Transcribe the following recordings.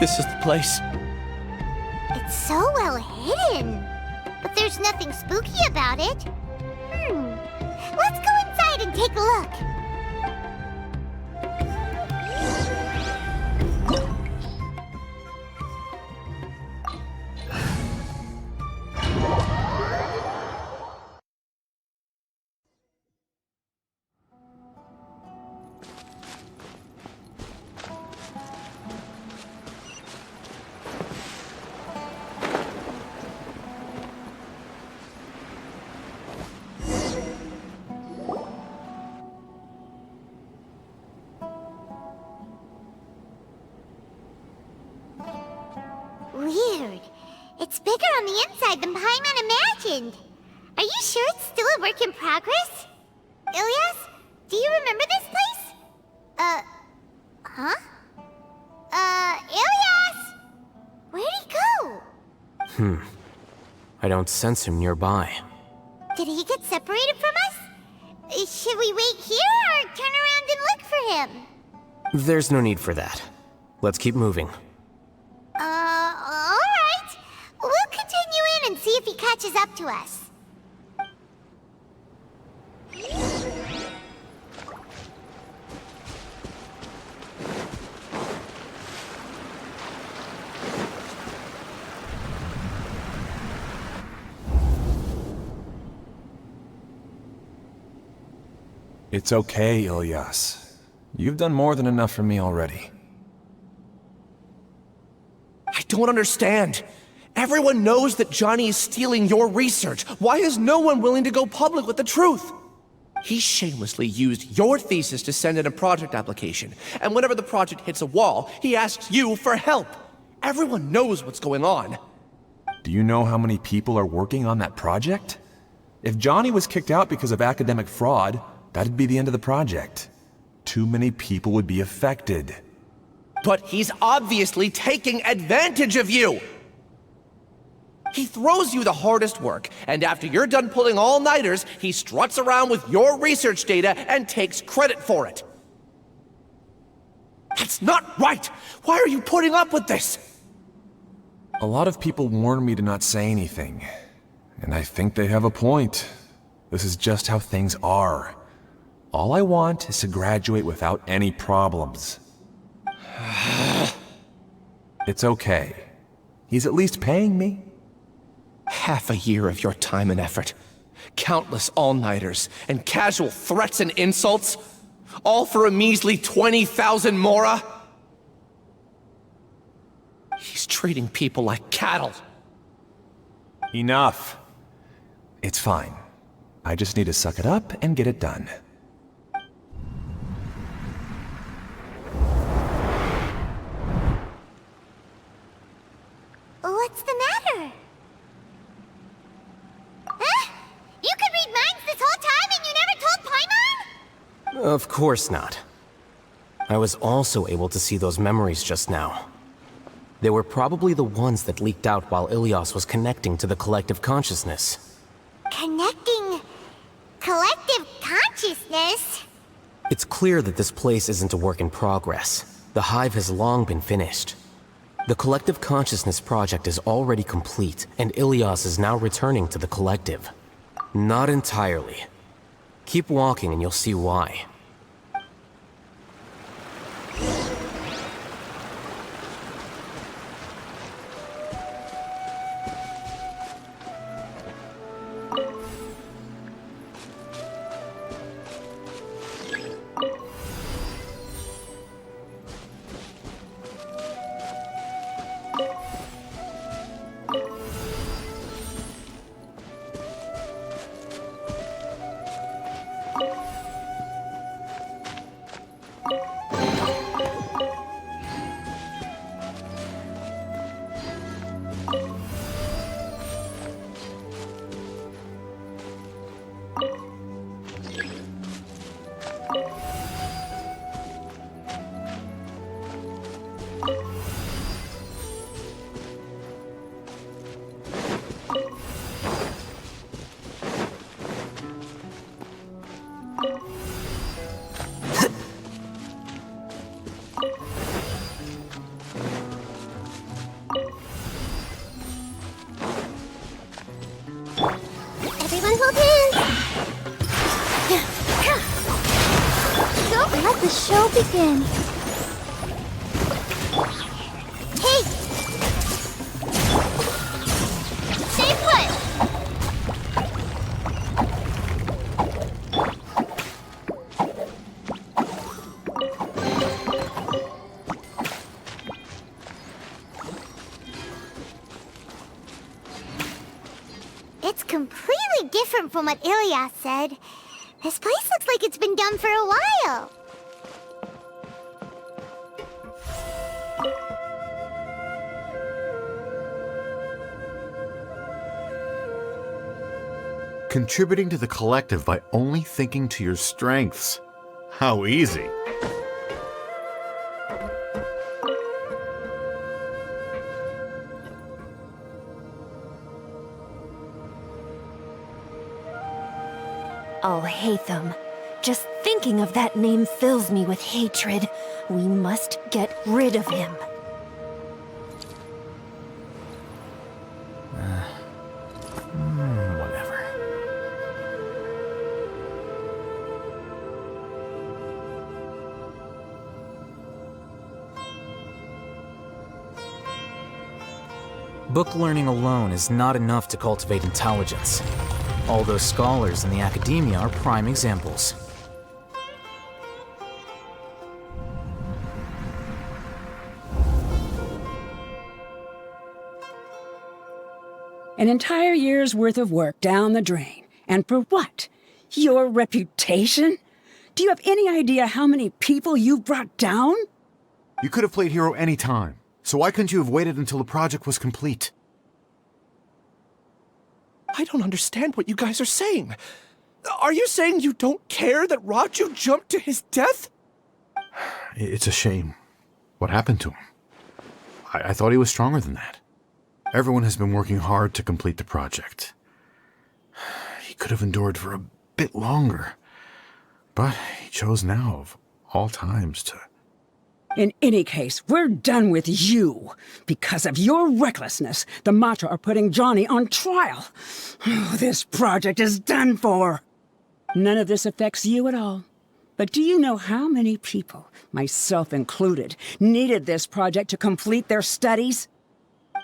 This is the place. It's so well hidden. But there's nothing spooky about it. Let's go inside and take a look. Weird. It's bigger on the inside than Paimon imagined. Are you sure it's still a work in progress? Ilias, do you remember this place? Huh? Ilias! Where'd he go? I don't sense him nearby. Did he get separated from us? Should we wait here or turn around and look for him? There's no need for that. Let's keep moving. Alright. We'll continue in and see if he catches up to us. It's okay, Ilias. You've done more than enough for me already. I don't understand. Everyone knows that Johnny is stealing your research. Why is no one willing to go public with the truth? He shamelessly used your thesis to send in a project application, and whenever the project hits a wall, he asks you for help. Everyone knows what's going on. Do you know how many people are working on that project? If Johnny was kicked out because of academic fraud, that'd be the end of the project. Too many people would be affected. But he's obviously taking advantage of you! He throws you the hardest work, and after you're done pulling all-nighters, he struts around with your research data and takes credit for it. That's not right! Why are you putting up with this? A lot of people warn me to not say anything, and I think they have a point. This is just how things are. All I want is to graduate without any problems. It's okay. He's at least paying me. Half a year of your time and effort. Countless all-nighters, and casual threats and insults. All for a measly 20,000 mora? He's treating people like cattle. Enough. It's fine. I just need to suck it up and get it done. What's the matter? Huh? You could read minds this whole time and you never told Paimon? Of course not. I was also able to see those memories just now. They were probably the ones that leaked out while Ilias was connecting to the collective consciousness. Connecting... collective consciousness? It's clear that this place isn't a work in progress. The hive has long been finished. The Collective Consciousness project is already complete, and Ilias is now returning to the Collective. Not entirely. Keep walking and you'll see why. show begin? Hey! Stay put! It's completely different from what Ilias said. This place looks like it's been done for a while. Contributing to the collective by only thinking to your strengths. How easy. Oh, lhaitham. Just thinking of that name fills me with hatred. We must get rid of him. Whatever. Book learning alone is not enough to cultivate intelligence. All those scholars in the academia are prime examples. An entire year's worth of work down the drain. And for what? Your reputation? Do you have any idea how many people you've brought down? You could have played hero any time, so why couldn't you have waited until the project was complete? I don't understand what you guys are saying. Are you saying you don't care that Raju jumped to his death? It's a shame. What happened to him? I thought he was stronger than that. Everyone has been working hard to complete the project. He could have endured for a bit longer, but he chose now, of all times, to... In any case, we're done with you. Because of your recklessness, the Matra are putting Johnny on trial. This project is done for. None of this affects you at all. But do you know how many people, myself included, needed this project to complete their studies?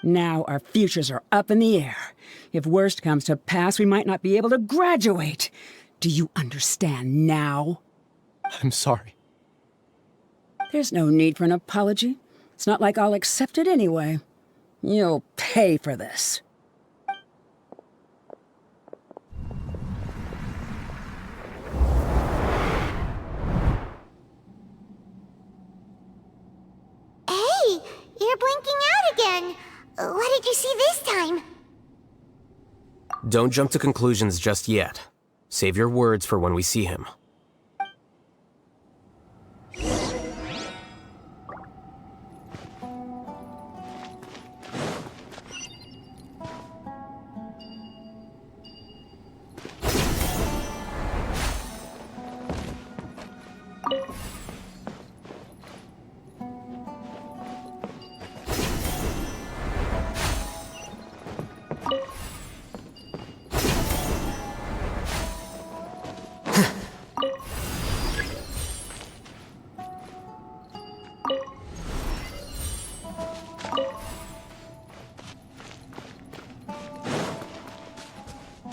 Now our futures are up in the air. If worst comes to pass, we might not be able to graduate. Do you understand now? I'm sorry. There's no need for an apology. It's not like I'll accept it anyway. You'll pay for this. Hey, you're blinking out again. What did you see this time? Don't jump to conclusions just yet. Save your words for when we see him.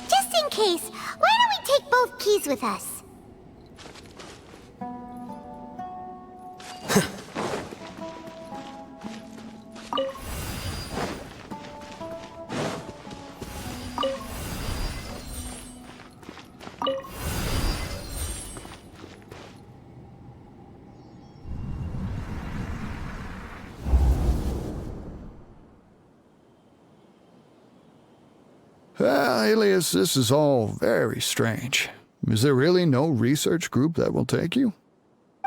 Just in case, why don't we take both keys with us? Alias, this is all very strange. Is there really no research group that will take you?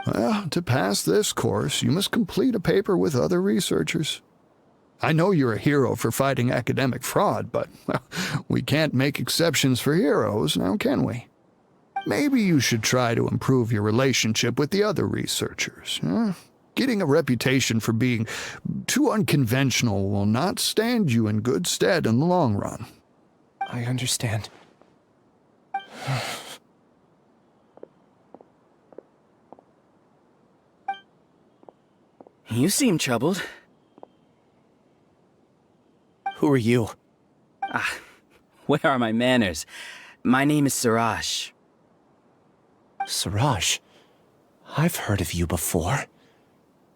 Well, to pass this course, you must complete a paper with other researchers. I know you're a hero for fighting academic fraud, but well, we can't make exceptions for heroes, now can we? Maybe you should try to improve your relationship with the other researchers. Getting a reputation for being too unconventional will not stand you in good stead in the long run. I understand. You seem troubled. Who are you? Where are my manners? My name is Siraj. Siraj. I've heard of you before.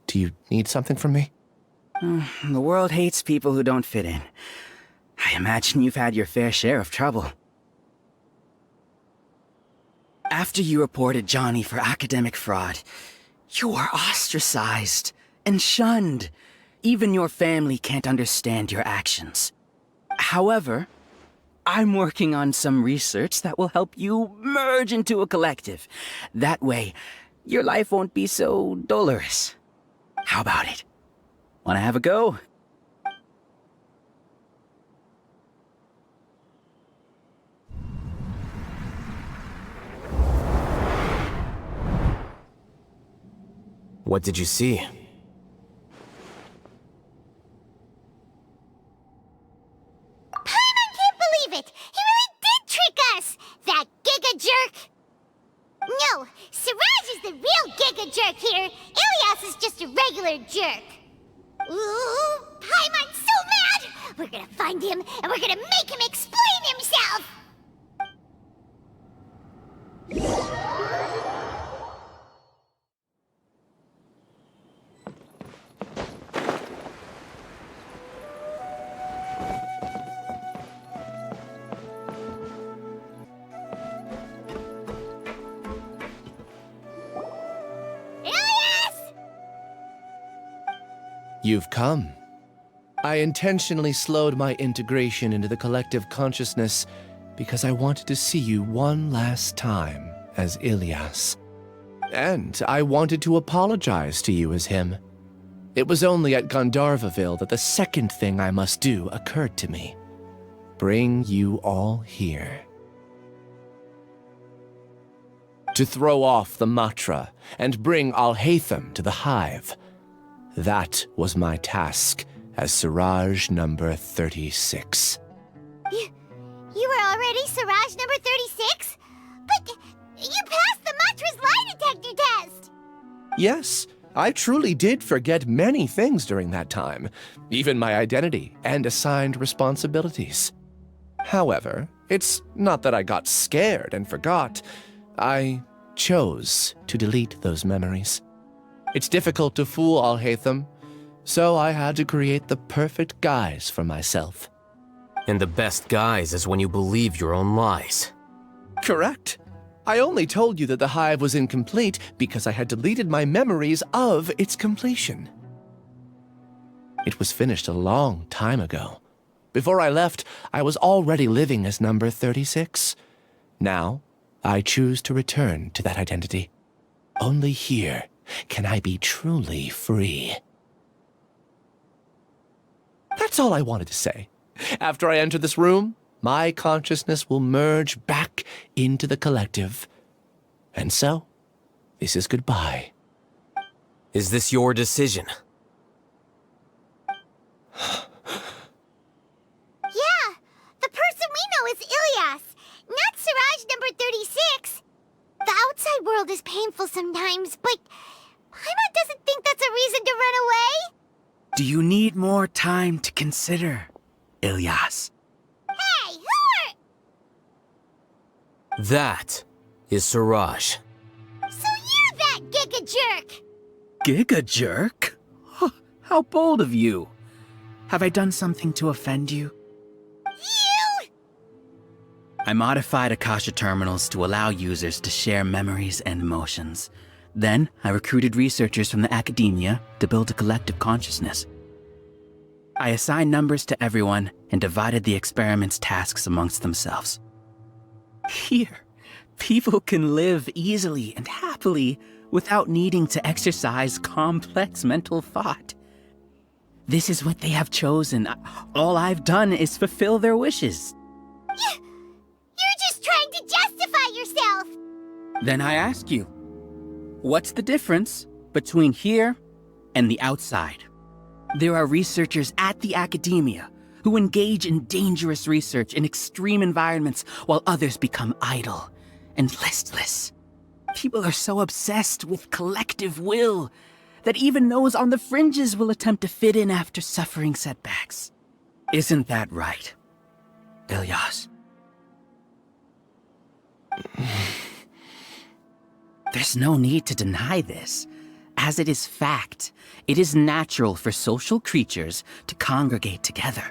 Do you need something from me? The world hates people who don't fit in. I imagine you've had your fair share of trouble. After you reported Johnny for academic fraud, you are ostracized and shunned. Even your family can't understand your actions. However, I'm working on some research that will help you merge into a collective. That way, your life won't be so dolorous. How about it? Wanna have a go? What did you see? Paimon can't believe it! He really did trick us! That giga jerk! No, Siraj is the real giga jerk here. Ilias is just a regular jerk. Ooh, Paimon's so mad! We're gonna find him, and we're gonna make him explain himself! You've come. I intentionally slowed my integration into the collective consciousness because I wanted to see you one last time as Ilias. And I wanted to apologize to you as him. It was only at Gandharvaville that the second thing I must do occurred to me. Bring you all here. To throw off the mantra and bring lhaitham to the hive. That was my task as Siraj number 36. You were already Siraj number 36? But you passed the mantra's lie detector test! Yes, I truly did forget many things during that time, even my identity and assigned responsibilities. However, it's not that I got scared and forgot. I chose to delete those memories. It's difficult to fool lhaitham, so I had to create the perfect guise for myself. And the best guise is when you believe your own lies. Correct. I only told you that the hive was incomplete because I had deleted my memories of its completion. It was finished a long time ago. Before I left, I was already living as number 36. Now, I choose to return to that identity. Only here can I be truly free. That's all I wanted to say. After I enter this room, my consciousness will merge back into the collective. And so, this is goodbye. Is this your decision? Yeah, the person we know is Ilias, not Siraj number 36. The outside world is painful sometimes, but Paimon doesn't think that's a reason to run away. Do you need more time to consider, Ilias? Hey, who are... That is Siraj. So you're that giga jerk! Giga jerk? How bold of you. Have I done something to offend you? You! I modified Akasha terminals to allow users to share memories and emotions. Then, I recruited researchers from the academia to build a collective consciousness. I assigned numbers to everyone and divided the experiment's tasks amongst themselves. Here, people can live easily and happily without needing to exercise complex mental thought. This is what they have chosen. All I've done is fulfill their wishes. You're just trying to justify yourself! Then I ask you, what's the difference between here and the outside? There are researchers at the academia who engage in dangerous research in extreme environments while others become idle and listless. People are so obsessed with collective will that even those on the fringes will attempt to fit in after suffering setbacks. Isn't that right, Ilyas? There's no need to deny this, as it is fact. It is natural for social creatures to congregate together.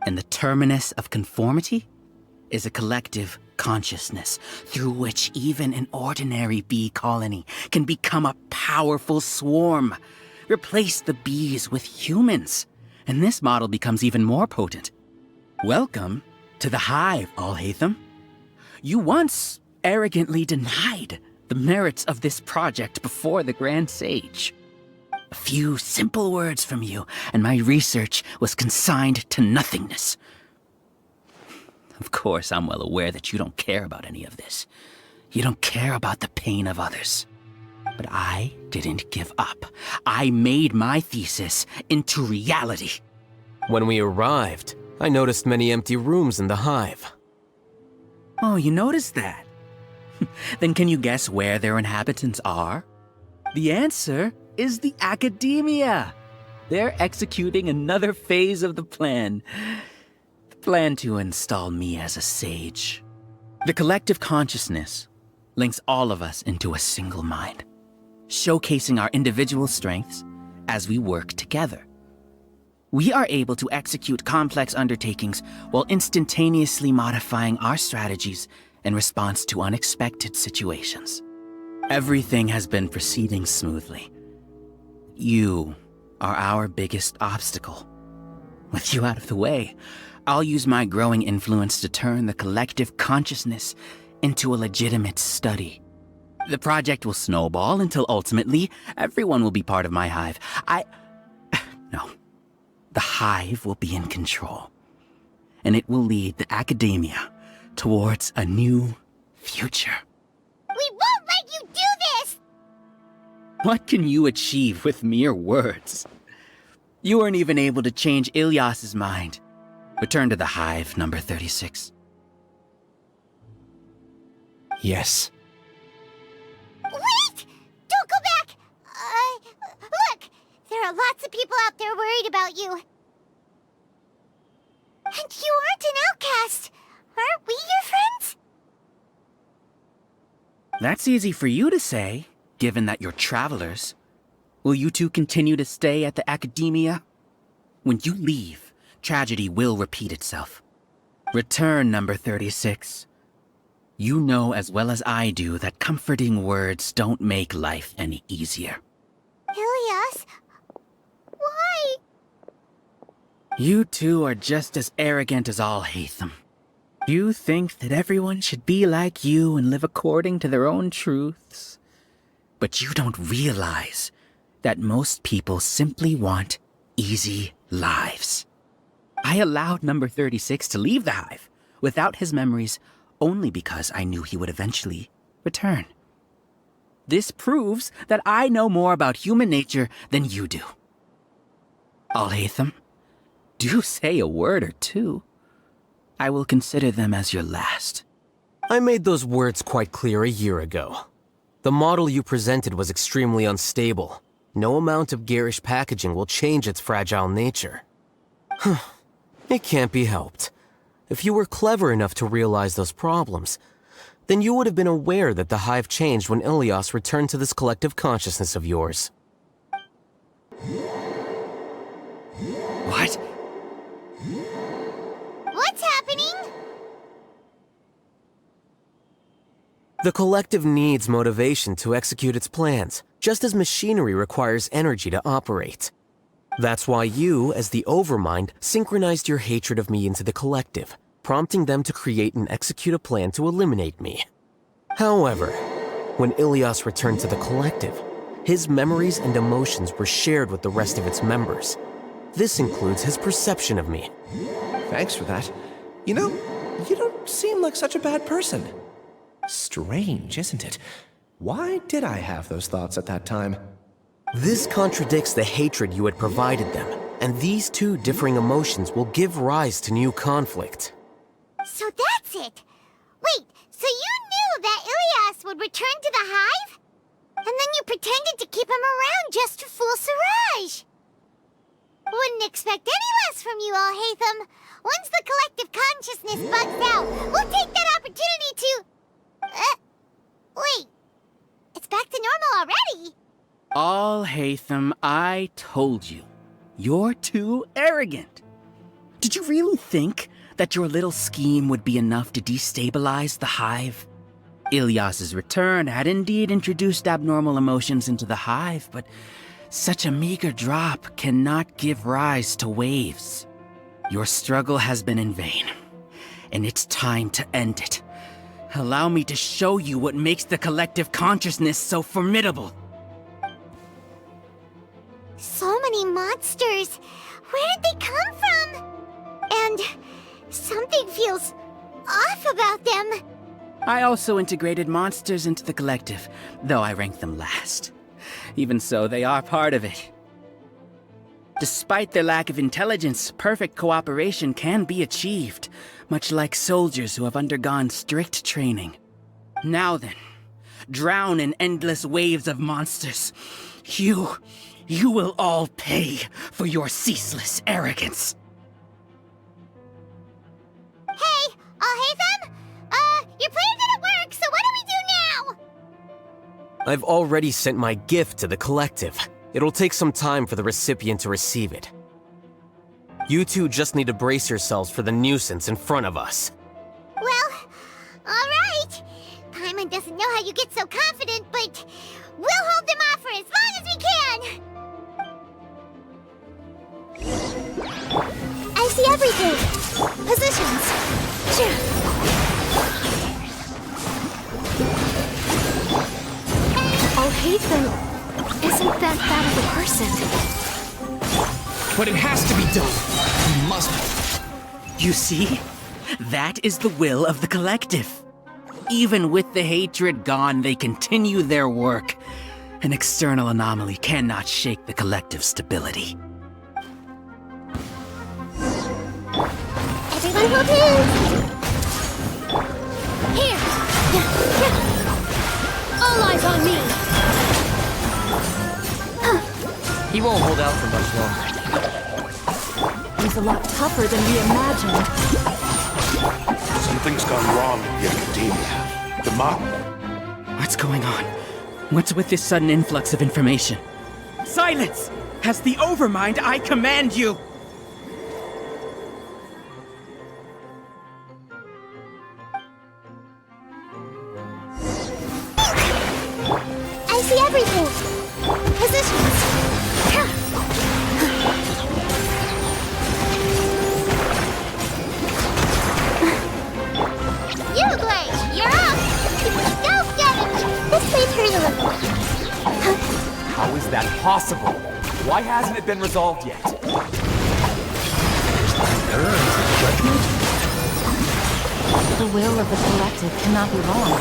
And the terminus of conformity is a collective consciousness through which even an ordinary bee colony can become a powerful swarm. Replace the bees with humans, and this model becomes even more potent. Welcome to the hive, lhaitham. You once arrogantly denied the merits of this project before the Grand Sage. A few simple words from you, and my research was consigned to nothingness. Of course, I'm well aware that you don't care about any of this. You don't care about the pain of others. But I didn't give up. I made my thesis into reality. When we arrived, I noticed many empty rooms in the hive. Oh, you noticed that? Then can you guess where their inhabitants are? The answer is the academia. They're executing another phase of the plan. The plan to install me as a sage. The collective consciousness links all of us into a single mind, showcasing our individual strengths as we work together. We are able to execute complex undertakings while instantaneously modifying our strategies in response to unexpected situations. Everything has been proceeding smoothly. You are our biggest obstacle. With you out of the way, I'll use my growing influence to turn the collective consciousness into a legitimate study. The project will snowball until ultimately everyone will be part of my hive. No. The hive will be in control, and it will lead the academia towards a new future. We won't let you do this! What can you achieve with mere words? You weren't even able to change Ilyas's mind. Return to the hive, number 36. Yes. Wait! Don't go back! Look! There are lots of people out there worried about you. And you aren't an outcast. Aren't we your friends? That's easy for you to say, given that you're travelers. Will you two continue to stay at the academia? When you leave, tragedy will repeat itself. Return, number 36. You know as well as I do that comforting words don't make life any easier. Ilyas? Why? You two are just as arrogant as lhaitham. You think that everyone should be like you and live according to their own truths. But you don't realize that most people simply want easy lives. I allowed number 36 to leave the hive without his memories only because I knew he would eventually return. This proves that I know more about human nature than you do. lhaitham, do say a word or two. I will consider them as your last. I made those words quite clear a year ago. The model you presented was extremely unstable. No amount of garish packaging will change its fragile nature. It can't be helped. If you were clever enough to realize those problems, then you would have been aware that the hive changed when Ilyas returned to this collective consciousness of yours. What? What's happening? The collective needs motivation to execute its plans, just as machinery requires energy to operate. That's why you, as the Overmind, synchronized your hatred of me into the collective, prompting them to create and execute a plan to eliminate me. However, when Ilyas returned to the collective, his memories and emotions were shared with the rest of its members. This includes his perception of me. Thanks for that. You know, you don't seem like such a bad person. Strange, isn't it? Why did I have those thoughts at that time? This contradicts the hatred you had provided them, and these two differing emotions will give rise to new conflict. So that's it. Wait, so you knew that Ilyas would return to the hive? And then you you pretended to keep him around just to fool Siraj. Wouldn't expect any less from you, lhaitham. Once the collective consciousness bugs out, we'll take that opportunity to... wait. It's back to normal already. lhaitham, I told you. You're too arrogant. Did you really think that your little scheme would be enough to destabilize the hive? Ilyas's return had indeed introduced abnormal emotions into the hive, but such a meager drop cannot give rise to waves. Your struggle has been in vain, and it's time to end it. Allow me to show you what makes the collective consciousness so formidable. So many monsters. Where did they come from? And something feels off about them. I also integrated monsters into the collective, though I ranked them last. Even so, they are part of it. Despite their lack of intelligence, perfect cooperation can be achieved, much like soldiers who have undergone strict training. Now then, drown in endless waves of monsters. You will all pay for your ceaseless arrogance. Hey, lhaitham? Your plan didn't work, so what do we do now? I've already sent my gift to the collective. It'll take some time for the recipient to receive it. You two just need to brace yourselves for the nuisance in front of us. Well, alright. Paimon doesn't know how you get so confident, but we'll hold them off for as long as we can. I see everything. Positions. lhaitham isn't that bad of a person. But it has to be done. You must. You see? That is the will of the collective. Even with the hatred gone, they continue their work. An external anomaly cannot shake the collective stability. Everyone hold hands. Here! All eyes on me! He won't hold out for much longer. He's a lot tougher than we imagined. Something's gone wrong with the Academia. The mob. What's going on? What's with this sudden influx of information? Silence! As the Overmind, I command you! I see everything. Positions. You, Glaze, you're up. Go get him. This may hurt a little. How is that possible? Why hasn't it been resolved yet? The will of the collective cannot be wrong.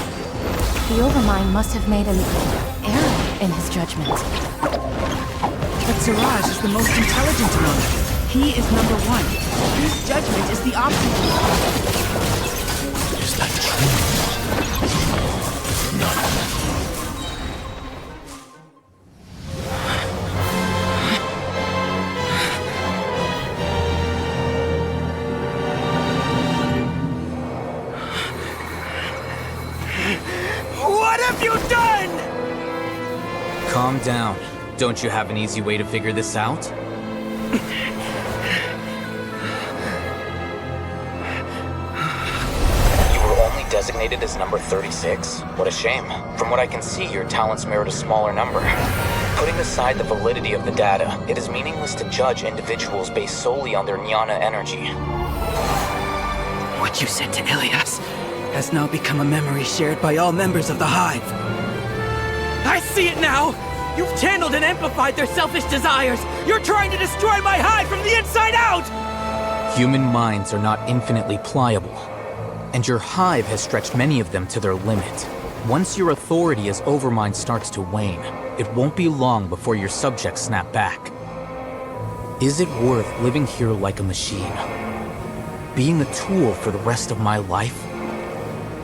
The Overmind must have made an error in his judgment. But Siraj is the most intelligent among us. He is number one. His judgment is the opposite. Is that true? No. What have you done? Calm down. Don't you have an easy way to figure this out? You were only designated as number 36? What a shame. From what I can see, your talents merit a smaller number. Putting aside the validity of the data, it is meaningless to judge individuals based solely on their jnana energy. What you said to Ilyas has now become a memory shared by all members of the Hive. I see it now! You've channeled and amplified their selfish desires! You're trying to destroy my Hive from the inside out! Human minds are not infinitely pliable, and your Hive has stretched many of them to their limit. Once your authority as Overmind starts to wane, it won't be long before your subjects snap back. Is it worth living here like a machine? Being a tool for the rest of my life?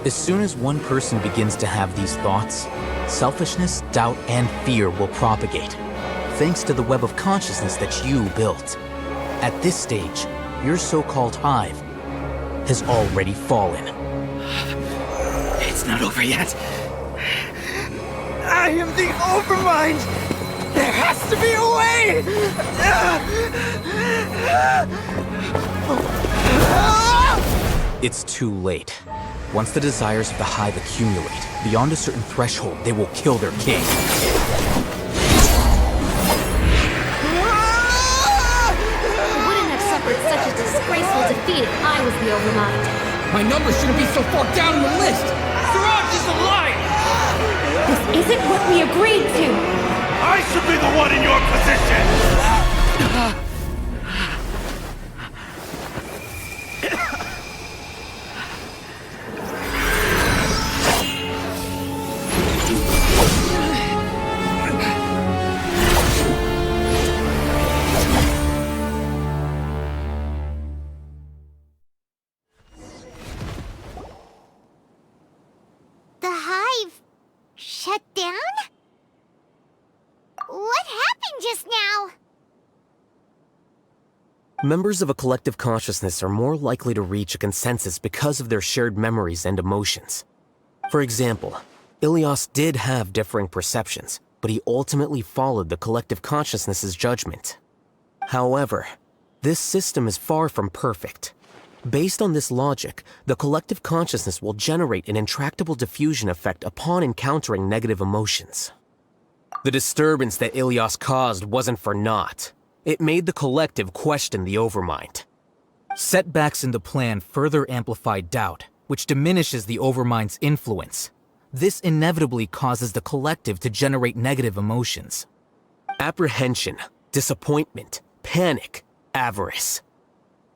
As soon as one person begins to have these thoughts, selfishness, doubt, and fear will propagate, thanks to the web of consciousness that you built. At this stage, your so-called hive has already fallen. It's not over yet. I am the Overmind! There has to be a way! It's too late. Once the desires of the hive accumulate, beyond a certain threshold, they will kill their king. I wouldn't have suffered such a disgraceful defeat if I was the Overmind. My number shouldn't be so far down in the list! Siraj is a liar! This isn't what we agreed to! I should be the one in your position! The hive shut down? What happened just now? Members of a collective consciousness are more likely to reach a consensus because of their shared memories and emotions. For example, Ilias did have differing perceptions, but he ultimately followed the collective consciousness's judgment. However, this system is far from perfect. Based on this logic, the collective consciousness will generate an intractable diffusion effect upon encountering negative emotions. The disturbance that Ilias caused wasn't for naught. It made the collective question the Overmind. Setbacks in the plan further amplify doubt, which diminishes the Overmind's influence. This inevitably causes the collective to generate negative emotions. Apprehension, disappointment, panic, avarice.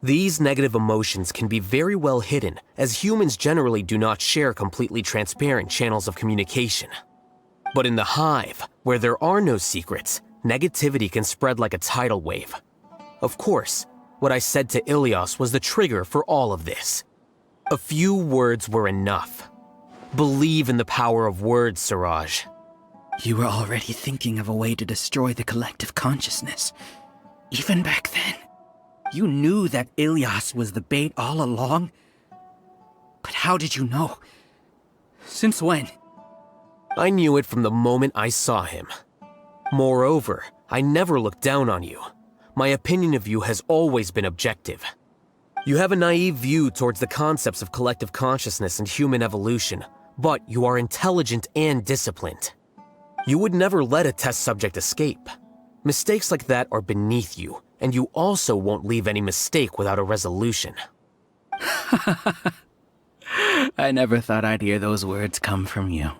These negative emotions can be very well hidden, as humans generally do not share completely transparent channels of communication. But in the hive, where there are no secrets, negativity can spread like a tidal wave. Of course, what I said to Ilias was the trigger for all of this. A few words were enough. Believe in the power of words, Siraj. You were already thinking of a way to destroy the collective consciousness. Even back then. You knew that Ilias was the bait all along? But how did you know? Since when? I knew it from the moment I saw him. Moreover, I never looked down on you. My opinion of you has always been objective. You have a naive view towards the concepts of collective consciousness and human evolution, but you are intelligent and disciplined. You would never let a test subject escape. Mistakes like that are beneath you, and you also won't leave any mistake without a resolution. I never thought I'd hear those words come from you.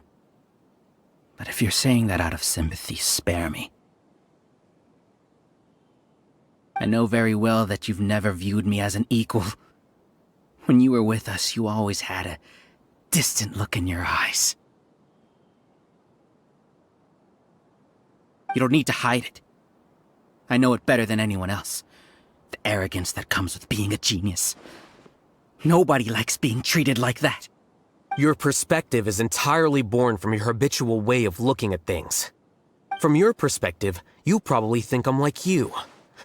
But if you're saying that out of sympathy, spare me. I know very well that you've never viewed me as an equal. When you were with us, you always had a distant look in your eyes. You don't need to hide it. I know it better than anyone else. The arrogance that comes with being a genius. Nobody likes being treated like that. Your perspective is entirely born from your habitual way of looking at things. From your perspective, you probably think I'm like you,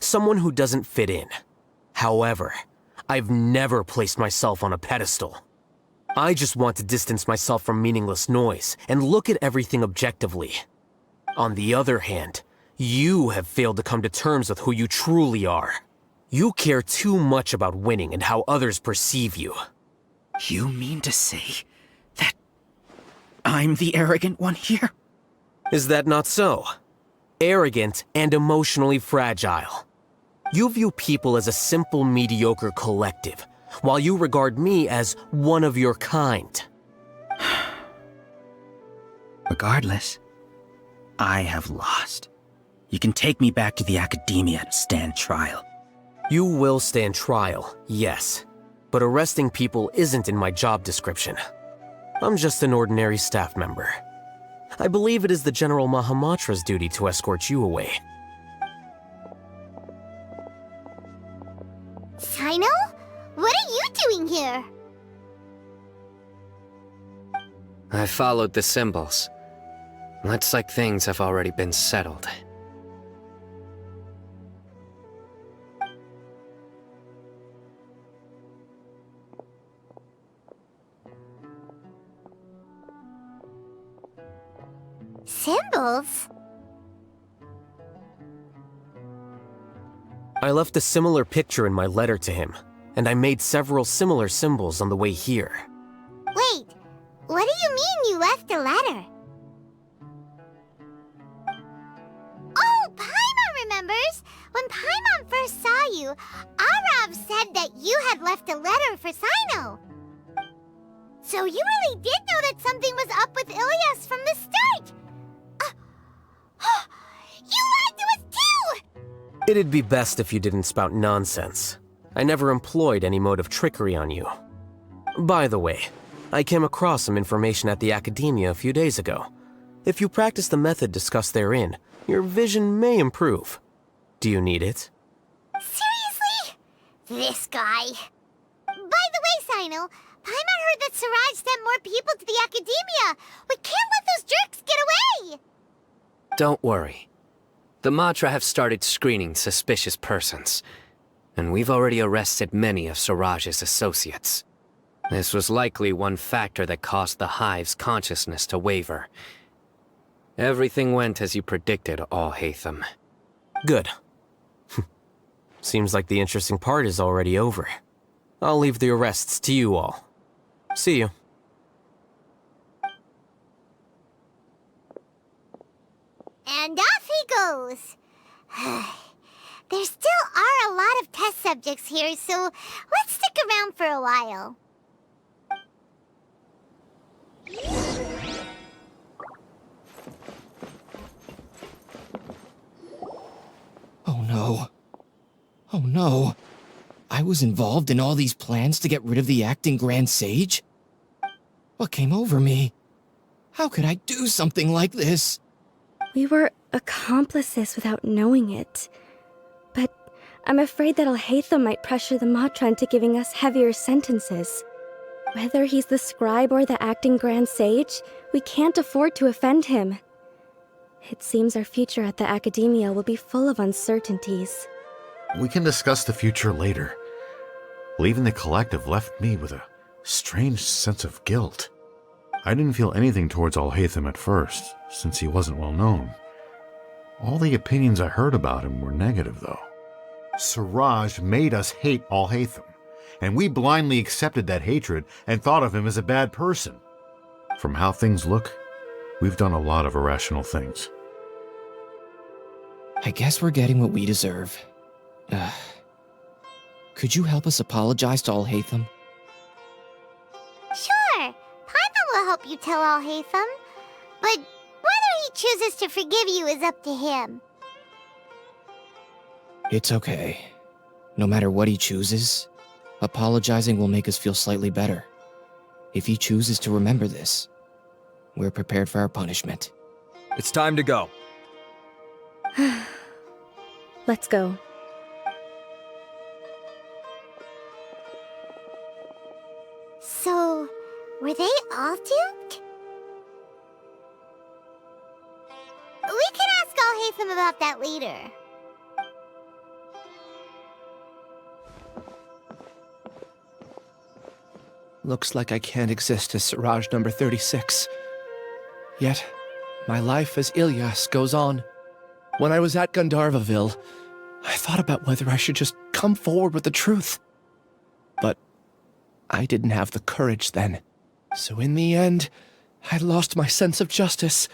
someone who doesn't fit in. However, I've never placed myself on a pedestal. I just want to distance myself from meaningless noise and look at everything objectively. On the other hand, you have failed to come to terms with who you truly are. You care too much about winning and how others perceive you. You mean to say that I'm the arrogant one here? Is that not so? Arrogant and emotionally fragile. You view people as a simple, mediocre collective, while you regard me as one of your kind. Regardless, I have lost. You can take me back to the academia to stand trial. You will stand trial, yes. But arresting people isn't in my job description. I'm just an ordinary staff member. I believe it is the General Mahamatra's duty to escort you away. Sino? What are you doing here? I followed the symbols. Looks like things have already been settled. Symbols? I left a similar picture in my letter to him, and I made several similar symbols on the way here. Wait, what do you mean you left a letter? Oh, Paimon remembers! When Paimon first saw you, Arav said that you had left a letter for Sino. So you really did know that something was up with Ilias from the start! You lied to us too! It'd be best if you didn't spout nonsense. I never employed any mode of trickery on you. By the way, I came across some information at the Academia a few days ago. If you practice the method discussed therein, your vision may improve. Do you need it? Seriously? This guy. By the way, Sino, Paimon heard that Siraj sent more people to the Academia. We can't let those jerks get away! Don't worry. The Matra have started screening suspicious persons, and we've already arrested many of Siraj's associates. This was likely one factor that caused the Hive's consciousness to waver. Everything went as you predicted, lhaitham. Good. Seems like the interesting part is already over. I'll leave the arrests to you all. See you. And off he goes. There still are a lot of test subjects here, so let's stick around for a while. Oh no. Oh no. I was involved in all these plans to get rid of the acting Grand Sage? What came over me? How could I do something like this? We were accomplices without knowing it. But I'm afraid that lhaitham might pressure the Matra into giving us heavier sentences. Whether he's the scribe or the acting Grand Sage, we can't afford to offend him. It seems our future at the Academia will be full of uncertainties. We can discuss the future later. Leaving the collective left me with a strange sense of guilt. I didn't feel anything towards lhaitham at first, since he wasn't well known. All the opinions I heard about him were negative, though. Siraj made us hate lhaitham, and we blindly accepted that hatred and thought of him as a bad person. From how things look, we've done a lot of irrational things. I guess we're getting what we deserve. Could you help us apologize to lhaitham? Sure, Paimon will help you tell lhaitham. But whether he chooses to forgive you is up to him. It's okay. No matter what he chooses, apologizing will make us feel slightly better. If he chooses to remember this, we're prepared for our punishment. It's time to go. Let's go. So, were they all duped? We can ask lhaitham about that later. Looks like I can't exist as Siraj number 36. Yet, my life as Ilyas goes on. When I was at Gandharvaville, I thought about whether I should just come forward with the truth. But I didn't have the courage then. So in the end, I lost my sense of justice.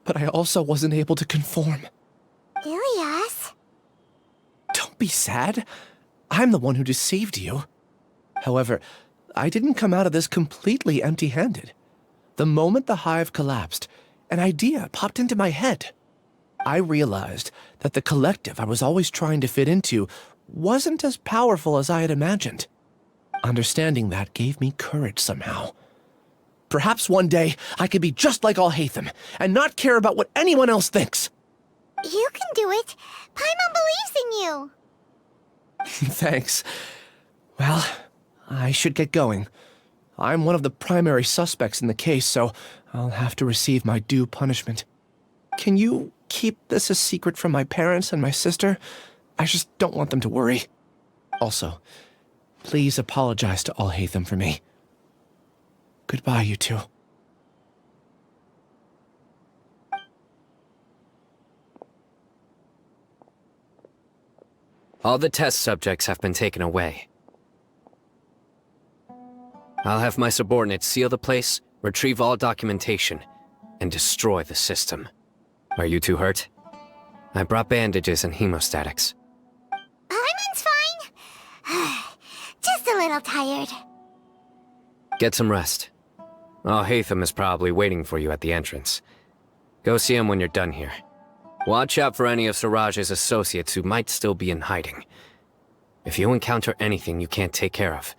But I also wasn't able to conform. Ilyas? Don't be sad. I'm the one who deceived you. However, I didn't come out of this completely empty-handed. The moment the hive collapsed, an idea popped into my head. I realized that the collective I was always trying to fit into wasn't as powerful as I had imagined. Understanding that gave me courage somehow. Perhaps one day I could be just like lhaitham and not care about what anyone else thinks. You can do it. Paimon believes in you. Thanks. Well, I should get going. I'm one of the primary suspects in the case, so I'll have to receive my due punishment. Can you keep this a secret from my parents and my sister? I just don't want them to worry. Also, please apologize to lhaitham for me. Goodbye, you two. All the test subjects have been taken away. I'll have my subordinates seal the place, retrieve all documentation, and destroy the system. Are you two hurt? I brought bandages and hemostatics. Hyman's fine. Just a little tired. Get some rest. lhaitham is probably waiting for you at the entrance. Go see him when you're done here. Watch out for any of Siraj's associates who might still be in hiding. If you encounter anything you can't take care of,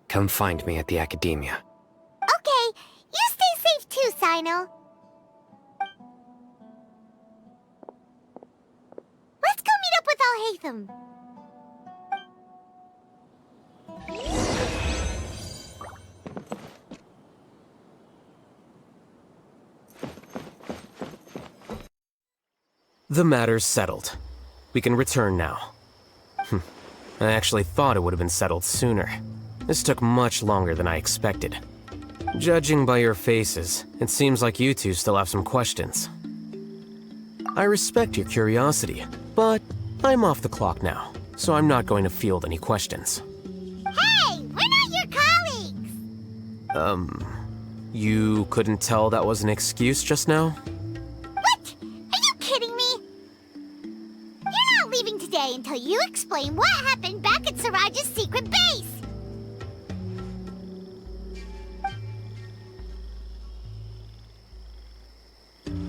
come find me at the Academia. Okay, you stay safe too, Sino. Let's go meet up with lhaitham. The matter's settled. We can return now. I actually thought it would have been settled sooner. This took much longer than I expected. Judging by your faces, it seems like you two still have some questions. I respect your curiosity, but I'm off the clock now, so I'm not going to field any questions. Hey, we're not your colleagues! You couldn't tell that was an excuse just now? What? Are you kidding me? You're not leaving today until you explain what happened back at Siraj's secret base!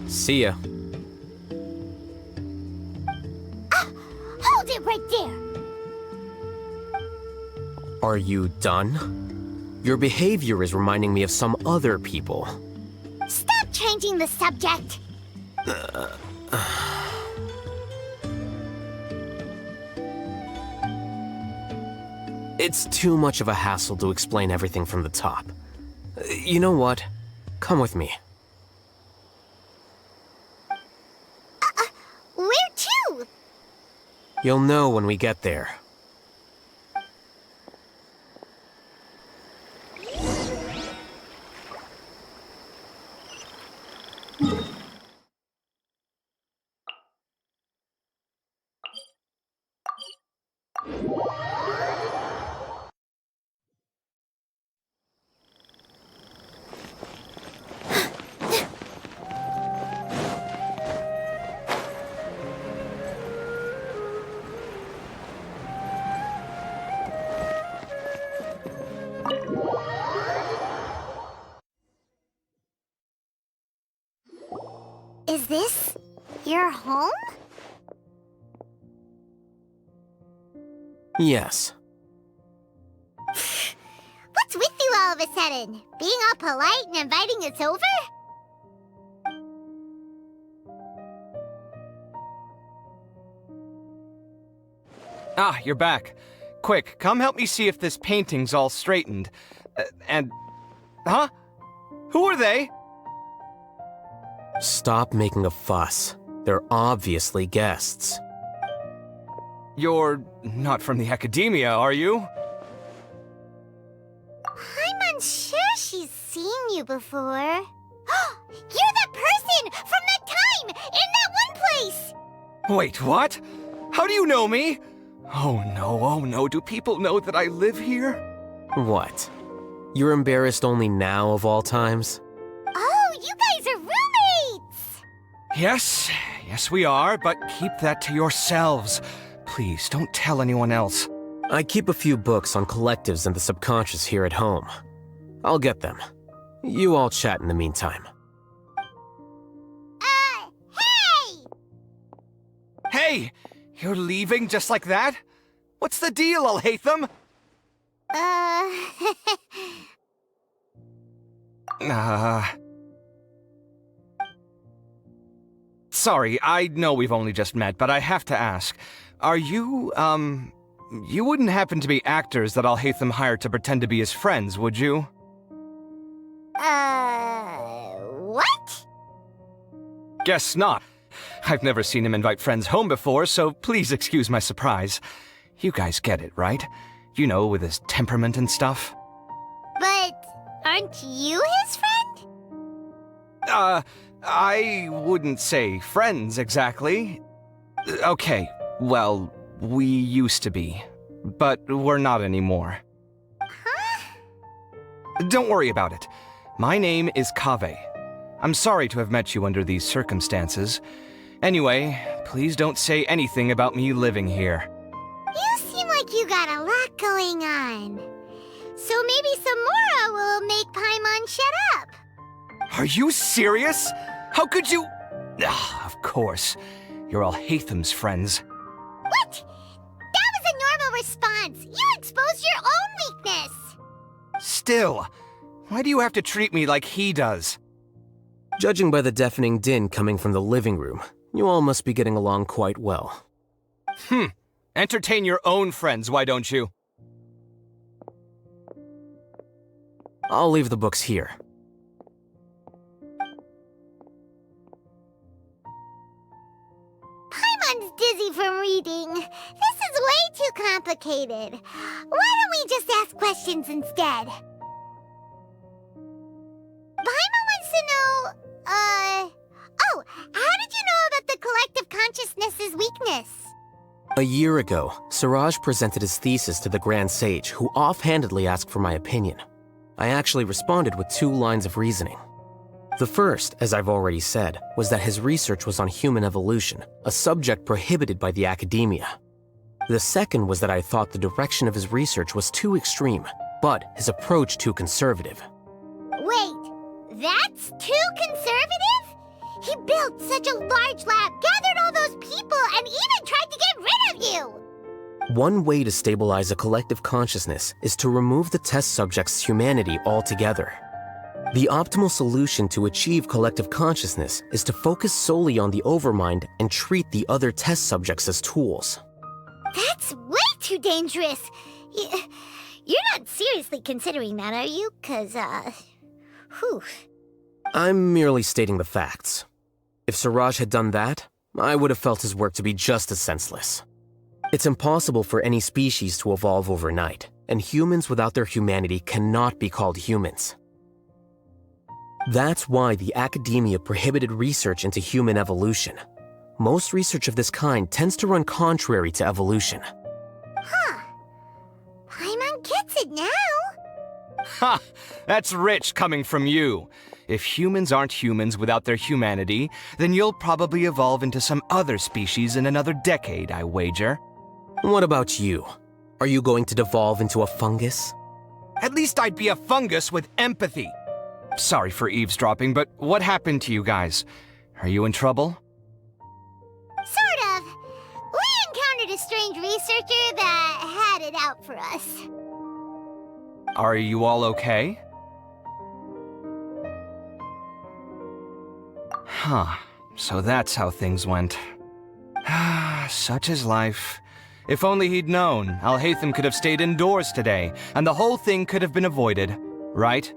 See ya. Hold it right there! Are you done? Your behavior is reminding me of some other people. Stop changing the subject! It's too much of a hassle to explain everything from the top. You know what? Come with me. Where to? You'll know when we get there. Is this your home? Yes. What's with you all of a sudden? Being all polite and inviting us over? Ah, you're back. Quick, come help me see if this painting's all straightened. Huh? Who are they? Stop making a fuss. They're obviously guests. You're not from the Academia, are you? I'm unsure she's seen you before. You're that person from that time in that one place! Wait, what? How do you know me? Oh no, do people know that I live here? What? You're embarrassed only now of all times? Oh, you guys are roommates! Yes we are, but keep that to yourselves. Please, don't tell anyone else. I keep a few books on collectives and the subconscious here at home. I'll get them. You all chat in the meantime. Hey! Hey! You're leaving just like that? What's the deal, lhaitham? Sorry, I know we've only just met, but I have to ask. Are you, you wouldn't happen to be actors that lhaitham hired to pretend to be his friends, would you? What? Guess not. I've never seen him invite friends home before, so please excuse my surprise. You guys get it, right? You know, with his temperament and stuff. But aren't you his friend? I wouldn't say friends exactly. Okay, well, we used to be, but we're not anymore. Huh? Don't worry about it. My name is Kaveh. I'm sorry to have met you under these circumstances. Anyway, please don't say anything about me living here. You seem like you got a lot going on. So maybe Samora will make Paimon shut up. Are you serious? How could you? Of course. You're all lhaitham's friends. What? That was a normal response. You exposed your own weakness. Still, why do you have to treat me like he does? Judging by the deafening din coming from the living room, you all must be getting along quite well. Entertain your own friends, why don't you? I'll leave the books here. Paimon's dizzy from reading. This is way too complicated. Why don't we just ask questions instead? Paimon wants to know, oh, how did you know about the collective consciousness's weakness? A year ago, Siraj presented his thesis to the Grand Sage, who offhandedly asked for my opinion. I actually responded with 2 lines of reasoning. The first, as I've already said, was that his research was on human evolution, a subject prohibited by the academia. The second was that I thought the direction of his research was too extreme, but his approach too conservative. Wait, that's too conservative? He built such a large lab, gathered all those people, and even tried to get rid of you! One way to stabilize a collective consciousness is to remove the test subject's humanity altogether. The optimal solution to achieve collective consciousness is to focus solely on the overmind and treat the other test subjects as tools. That's way too dangerous. You're not seriously considering that, are you? 'Cause, whew. I'm merely stating the facts. If Siraj had done that, I would have felt his work to be just as senseless. It's impossible for any species to evolve overnight, and humans without their humanity cannot be called humans. That's why the academia prohibited research into human evolution. Most research of this kind tends to run contrary to evolution. Huh. Paimon gets it now. Ha! That's rich coming from you. If humans aren't humans without their humanity, then you'll probably evolve into some other species in another decade, I wager. What about you? Are you going to devolve into a fungus? At least I'd be a fungus with empathy. Sorry for eavesdropping, but what happened to you guys? Are you in trouble? Sort of. We encountered a strange researcher that had it out for us. Are you all okay? Huh. So that's how things went. Such is life. If only he'd known, lhaitham could have stayed indoors today, and the whole thing could have been avoided, right?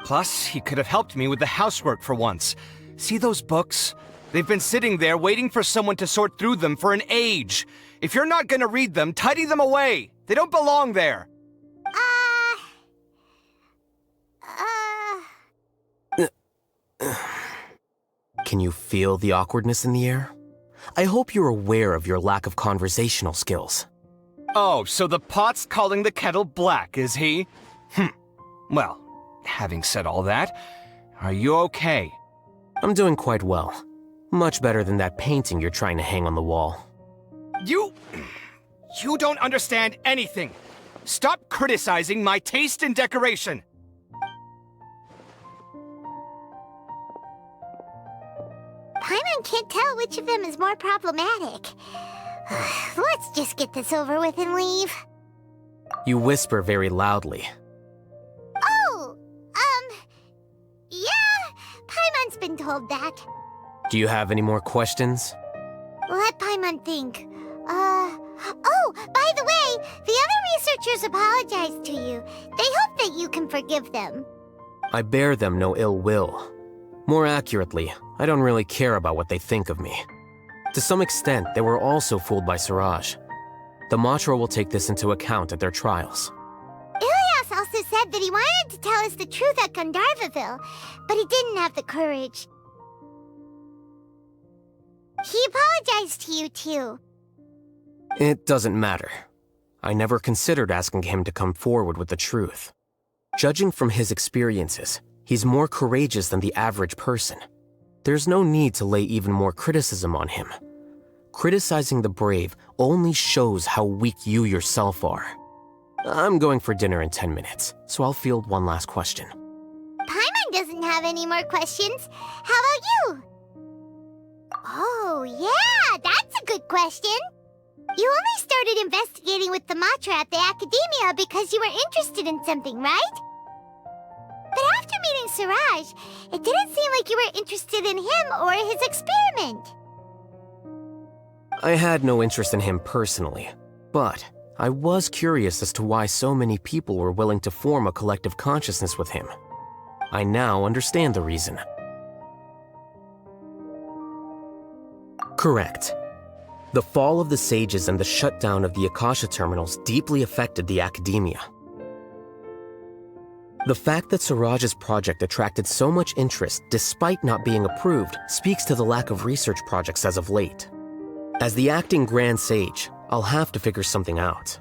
Plus, he could have helped me with the housework for once. See those books? They've been sitting there waiting for someone to sort through them for an age. If you're not gonna read them, tidy them away. They don't belong there. Can you feel the awkwardness in the air? I hope you're aware of your lack of conversational skills. Oh, so the pot's calling the kettle black, is he? Well, having said all that, are you okay? I'm doing quite well. Much better than that painting you're trying to hang on the wall. You don't understand anything. Stop criticizing my taste in decoration. Paimon can't tell which of them is more problematic. Let's just get this over with and leave. You whisper very loudly. Oh, yeah, Paimon's been told that. Do you have any more questions? Let Paimon think. Oh, by the way, the other researchers apologized to you. They hope that you can forgive them. I bear them no ill will. More accurately, I don't really care about what they think of me. To some extent, they were also fooled by Siraj. The Matra will take this into account at their trials. Ilias also said that he wanted to tell us the truth at Gandharvaville, but he didn't have the courage. He apologized to you, too. It doesn't matter. I never considered asking him to come forward with the truth. Judging from his experiences, he's more courageous than the average person. There's no need to lay even more criticism on him. Criticizing the brave only shows how weak you yourself are. I'm going for dinner in 10 minutes, so I'll field one last question. Paimon doesn't have any more questions. How about you? Oh, yeah, that's a good question. You only started investigating with the Matra at the Academia because you were interested in something, right? But after meeting Siraj, it didn't seem like you were interested in him or his experiment. I had no interest in him personally, but I was curious as to why so many people were willing to form a collective consciousness with him. I now understand the reason. Correct. The fall of the sages and the shutdown of the Akasha terminals deeply affected the Academia. The fact that Siraj's project attracted so much interest despite not being approved speaks to the lack of research projects as of late. As the acting Grand Sage, I'll have to figure something out.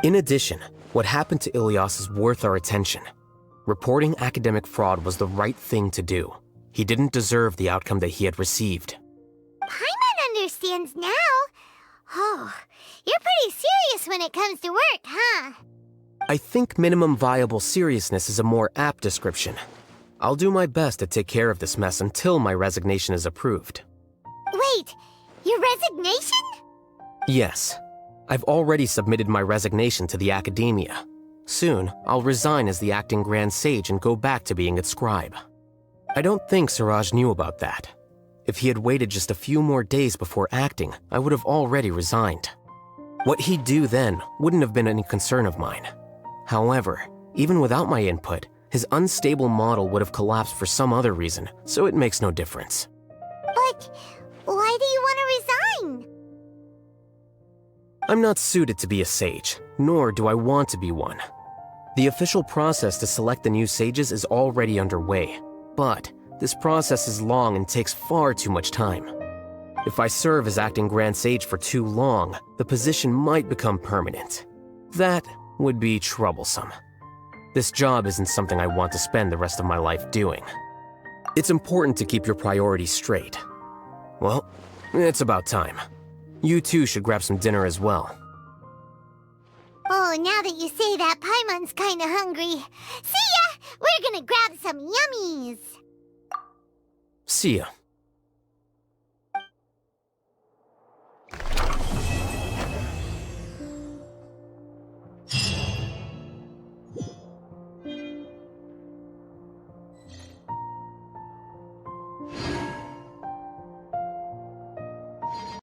In addition, what happened to Ilias is worth our attention. Reporting academic fraud was the right thing to do. He didn't deserve the outcome that he had received. Paimon understands now. Oh, you're pretty serious when it comes to work, huh? I think minimum viable seriousness is a more apt description. I'll do my best to take care of this mess until my resignation is approved. Wait, your resignation? Yes. I've already submitted my resignation to the Academia. Soon, I'll resign as the acting Grand Sage and go back to being its scribe. I don't think Siraj knew about that. If he had waited just a few more days before acting, I would have already resigned. What he'd do then wouldn't have been any concern of mine. However, even without my input, his unstable model would have collapsed for some other reason, so it makes no difference. But why do you want to resign? I'm not suited to be a sage, nor do I want to be one. The official process to select the new sages is already underway, but this process is long and takes far too much time. If I serve as acting Grand Sage for too long, the position might become permanent. That would be troublesome. This job isn't something I want to spend the rest of my life doing. It's important to keep your priorities straight. Well, it's about time. You two should grab some dinner as well. Oh, now that you say that, Paimon's kinda hungry. See ya! We're gonna grab some yummies! See ya.